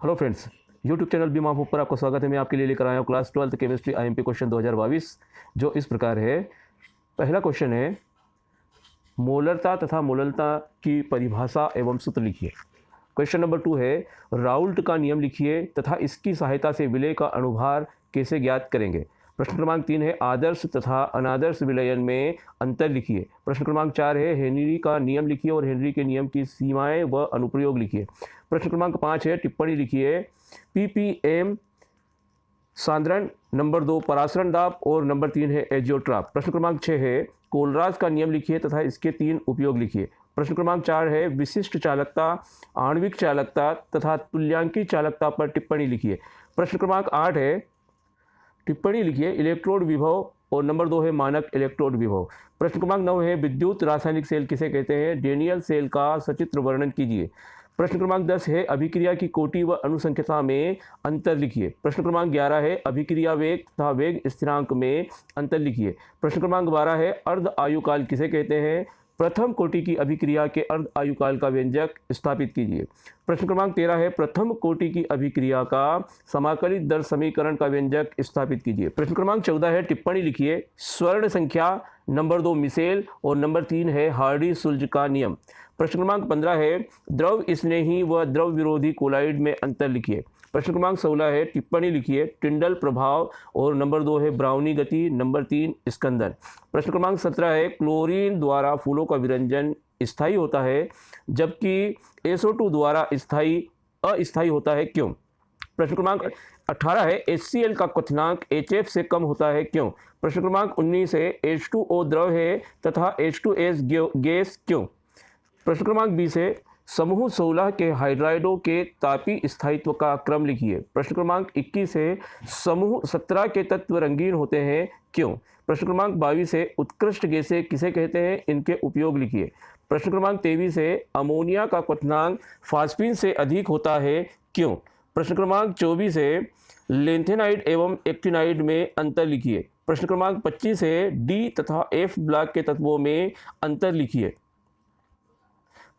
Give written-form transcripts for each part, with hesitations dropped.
Hello friends, YouTube channel बीमा आप पर आपका स्वागत है। मैं आपके लिए लेकर आया हूँ क्लास 12 केमिस्ट्री आईएमपी क्वेश्चन 2022, जो इस प्रकार है। पहला क्वेश्चन है, मोलरता तथा मोललता की परिभाषा एवं सूत्र लिखिए। क्वेश्चन नंबर 2 है, राउल्ट का नियम लिखिए तथा इसकी सहायता से विलय का अनुभार कैसे ज्ञात करेंगे। प्रश्न क्रमांक 3 है, आदर्श तथा अनादर्श विलयन में अंतर लिखिए। प्रश्न क्रमांक 4 है, हेनरी का नियम लिखिए और हेनरी के नियम की सीमाएं व अनुप्रयोग लिखिए। प्रश्न क्रमांक 5 है, टिप्पणी लिखिए। पीपीएम सांद्रण, नंबर 2 परासरण दाब और नंबर 3 है एजियोट्राप। प्रश्न क्रमांक 6 है, कोलराज का नियम लिखिए तथा इसके 3 उपयोग लिखिए। प्रश्न क्रमांक 4 है, विशिष्ट चालकता, आणविक चालकता तथा तुल्यांकी चालकता पर टिप्पणी लिखिए। प्रश्न क्रमांक 8 है, टिप्पणी लिखिए इलेक्ट्रोड विभव और नंबर 2 है मानक इलेक्ट्रोड विभव। प्रश्न क्रमांक 9 है, विद्युत रासायनिक सेल किसे कहते हैं। डेनियल सेल का सचित्र वर्णन कीजिए। प्रश्न क्रमांक 10 है, अभिक्रिया की कोटि व अनुसंख्यता में अंतर लिखिए। प्रश्न क्रमांक 11 है, अभिक्रिया वेग तथा वेग स्थिरांक में अंतर लिखिए। प्रश्न क्रमांक 12 है, अर्ध आयुकाल किसे कहते हैं। प्रथम कोटि की अभिक्रिया के अर्ध आयुकाल का व्यंजक स्थापित कीजिए। प्रश्न क्रमांक 13 है, प्रथम कोटि की अभिक्रिया का समाकलित दर समीकरण का व्यंजक स्थापित कीजिए। प्रश्न क्रमांक 14 है, टिप्पणी लिखिए। स्वर्ण संख्या, नंबर 2 मिसेल और नंबर 3 है हार्डी सुल्ज का नियम। प्रश्न क्रमांक 15 है, द्रव स्नेही व द्रव विरोधी कोलाइड में अंतर लिखिए। प्रश्न क्रमांक 16 है, टिप्पणी लिखिए। टिंडल प्रभाव और नंबर 2 है ब्राउनी गति, नंबर 3 स्कंदन। प्रश्न क्रमांक 17 है, क्लोरीन द्वारा फूलों का विरंजन स्थायी होता है जबकि SO2 द्वारा अस्थायी होता है, क्यों। प्रश्न क्रमांक 18 है, HCl का क्वथनांक HF से कम होता है, क्यों। प्रश्न क्रमांक 19 है, H2O द्रव है तथा H2S गैस, क्यों। प्रश्न क्रमांक 20 है, समूह 16 के हाइड्राइडों के तापी स्थायित्व का क्रम लिखिए। प्रश्न क्रमांक 21 है, समूह 17 के तत्व रंगीन होते हैं, क्यों। प्रश्न क्रमांक 22 है, उत्कृष्ट गैसें किसे कहते हैं, इनके उपयोग लिखिए। प्रश्न क्रमांक 23 है, अमोनिया का क्वथनांक फास्फीन से अधिक होता है, क्यों। प्रश्न क्रमांक 24 है, लेंथेनाइड एवं एक्टिनाइड में अंतर लिखिए। प्रश्न क्रमांक 25 है, डी तथा एफ ब्लॉक के तत्वों में अंतर लिखिए।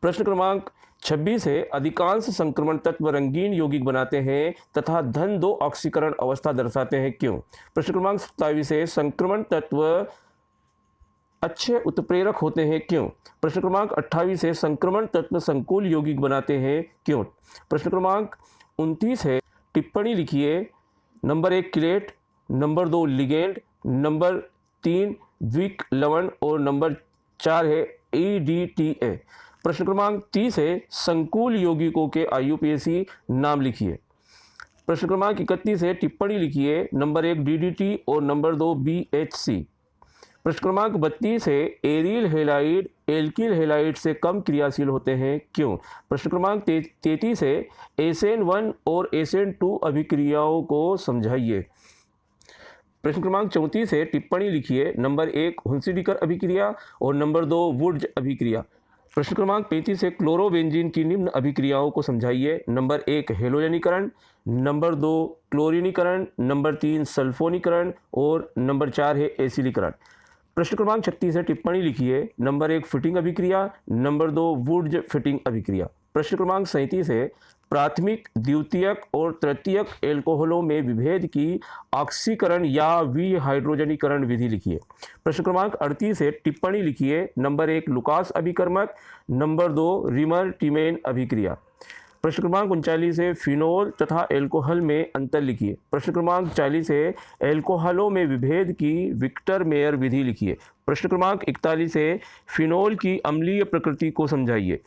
प्रश्न क्रमांक 26 है, अधिकांश संक्रमण तत्व रंगीन यौगिक बनाते हैं तथा धन 2 ऑक्सीकरण अवस्था दर्शाते हैं, क्यों। प्रश्न क्रमांक 27 है, संक्रमण तत्व अच्छे उत्प्रेरक होते हैं, क्यों। प्रश्न क्रमांक 28 है, संक्रमण तत्व संकुल यौगिक बनाते हैं, क्यों। प्रश्न क्रमांक 29 है, टिप्पणी लिखिए। Number 1 chelate, number 2 ligand, number 3 द्विक लवण और नंबर 4 है EDTA। प्रश्न क्रमांक 30 है, संकुल यौगिकों के IUPAC नाम लिखिए। प्रश्न क्रमांक 31 है, टिप्पणी लिखिए। नंबर 1 DDT और नंबर 2 BHC। प्रश्न क्रमांक 32 है, एरिल हेलाइड एल्किल हेलाइड से कम क्रियाशील होते हैं, क्यों। प्रश्न क्रमांक 33 है, SN1 और SN2 अभिक्रियाओं को समझाइए। प्रश्न क्रमांक 34 है, टिप्पणी लिखिए। नंबर 1 हुंसिडीकर अभिक्रिया और नंबर 2 वुड्ज अभिक्रिया। प्रश्न क्रमांक 35 है, क्लोरोबेंजीन की निम्न अभिक्रियाओं को समझाइए। नंबर 1 हेलोजनीकरण, नंबर 2 क्लोरीनीकरण, नंबर 3 सल्फोनीकरण और नंबर 4 है एसिलीकरण। प्रश्न क्रमांक 36 है, टिप्पणी लिखिए। नंबर 1 फिटिंग अभिक्रिया, नंबर 2 वुड्ज फिटिंग अभिक्रिया। प्रश्न क्रमांक 37 है, प्राथमिक, द्वितीयक और तृतीयक एल्कोहलों में विभेद की ऑक्सीकरण या विहाइड्रोजनीकरण विधि लिखिए। प्रश्न क्रमांक 38 है, टिप्पणी लिखिए। नंबर 1 लुकास अभिकर्मक, नंबर 2 रिमर टिमेन अभिक्रिया। प्रश्न क्रमांक 39 है, फिनोल तथा एल्कोहल में अंतर लिखिए। प्रश्न क्रमांक 40 है, एल्कोहलों में विभेद की विक्टर मेयर विधि लिखिए। प्रश्न क्रमांक 41 है, फिनोल की अम्लीय प्रकृति को समझाइए।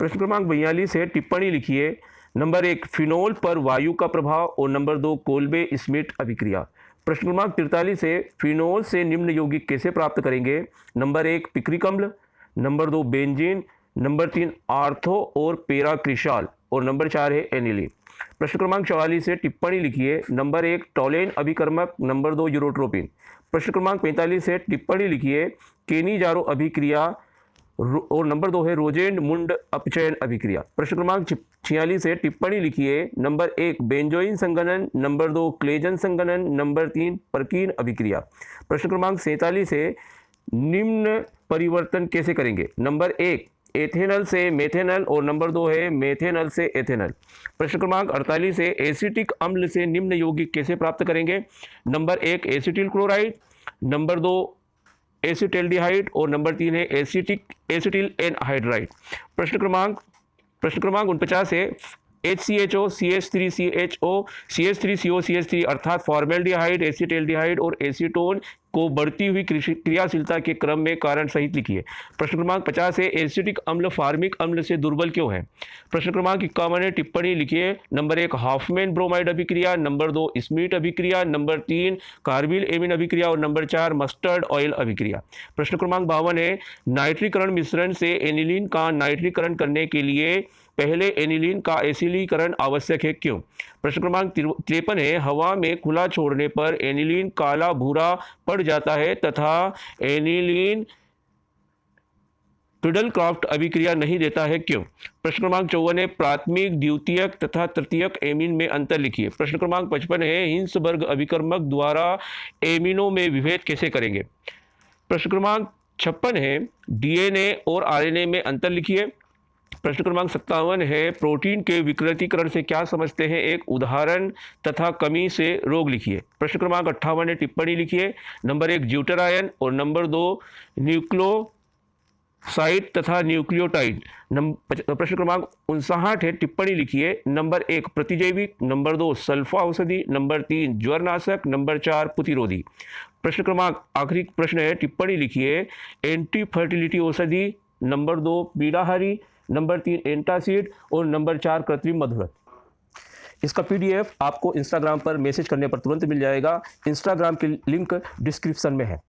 प्रश्न क्रमांक 42 है, टिप्पणी लिखिए। नंबर 1 फिनोल पर वायु का प्रभाव और नंबर 2 कोल्बे स्मिट अभिक्रिया। प्रश्न क्रमांक 43 है, फिनोल से निम्न यौगिक कैसे प्राप्त करेंगे। नंबर 1 पिक्रिक अम्ल, नंबर 2 बेंजीन, नंबर 3 आर्थो और पेराक्रिशाल और नंबर 4 है एनिलीन। प्रश्न क्रमांक 44 है, टिप्पणी लिखिए। नंबर 1 टोलेन अभिकर्मक, नंबर 2 यूरोट्रोपिन। प्रश्न क्रमांक 45 है, टिप्पणी लिखिए। केनीजारो अभिक्रिया और नंबर 2 है रोजेंड मुंड अपचयन अभिक्रिया। प्रश्न क्रमांक 46 है, टिप्पणी लिखिए। नंबर 1 बेंजोइन संघनन, नंबर 2 क्लेजन संघनन, नंबर 3 परकीन अभिक्रिया। प्रश्न क्रमांक 47 है, निम्न परिवर्तन कैसे करेंगे। नंबर 1 एथेनल से मेथेनल और नंबर 2 है मेथेनल से एथेनल। प्रश्न क्रमांक 48 है एसिटिक अम्ल से निम्न यौगिक कैसे प्राप्त करेंगे? Number 1 acetyl chloride, number 2 acetaldehyde और नंबर 3 है एसिटिल एनहाइड्राइड। प्रश्न क्रमांक 49 है HCHO, CH3CHO, CH3CO, CH3 अर्थात फॉर्मेल्डिहाइड, एसिटेल्डिहाइड और एसीटोन को बढ़ती हुई क्रियाशीलता के क्रम में कारण सहित लिखिए। प्रश्न क्रमांक 50 है एसिटिक अम्ल फार्मिक अम्ल से दुर्बल क्यों है? प्रश्न क्रमांक 51 है टिप्पणी लिखिए। नंबर 1 हॉफमैन ब्रोमाइड अभिक्रिया, नंबर 2 स्मिट अभिक्रिया, नंबर 3 कार्बिल एमिन अभिक्रिया और नंबर 4 मस्टर्ड ऑयल अभिक्रिया। प्रश्न क्रमांक 52 है नाइट्रीकरण मिश्रण से एनिलीन का नाइट्रीकरण करने के लिए पहले एनिलीन का एसिलीकरण आवश्यक है क्यों? प्रश्न क्रमांक 53 है हवा में खुला छोड़ने पर एनिलीन काला भूरा पड़ जाता है तथा एनिलीन ट्रिडलक्राफ्ट अभिक्रिया नहीं देता है क्यों? प्रश्न क्रमांक 54 है प्राथमिक, द्वितीयक तथा तृतीयक एमीन में अंतर लिखिए। प्रश्न क्रमांक 55 है हिंसबर्ग अभिकर्मक द्वारा एमीनों में विभेद कैसे करेंगे? प्रश्न क्रमांक 56 है डीएनए और आरएनए में अंतर लिखिए। प्रश्न क्रमांक 57 है प्रोटीन के विकृतीकरण से क्या समझते हैं? एक उदाहरण तथा कमी से रोग लिखिए। प्रश्न क्रमांक 58 है टिप्पणी लिखिए। नंबर 1 ज्यूटरायन और नंबर 2 न्यूक्लियोसाइड तथा न्यूक्लियोटाइड। प्रश्न क्रमांक 59 है टिप्पणी लिखिए। नंबर 1 प्रतिजैविक, नंबर 2 सल्फा औषधि, नंबर 3 ज्वरनाशक, नंबर 4 प्रतिरोधी। प्रश्न क्रमांक आखिरी प्रश्न है टिप्पणी लिखिए। एंटी फर्टिलिटी औषधि, नंबर 2 पीड़ाहारी, नंबर 3 एंटासिड और नंबर 4 कृत्रिम मधुरक। इसका PDF आपको इंस्टाग्राम पर मैसेज करने पर तुरंत मिल जाएगा। इंस्टाग्राम की लिंक डिस्क्रिप्शन में है।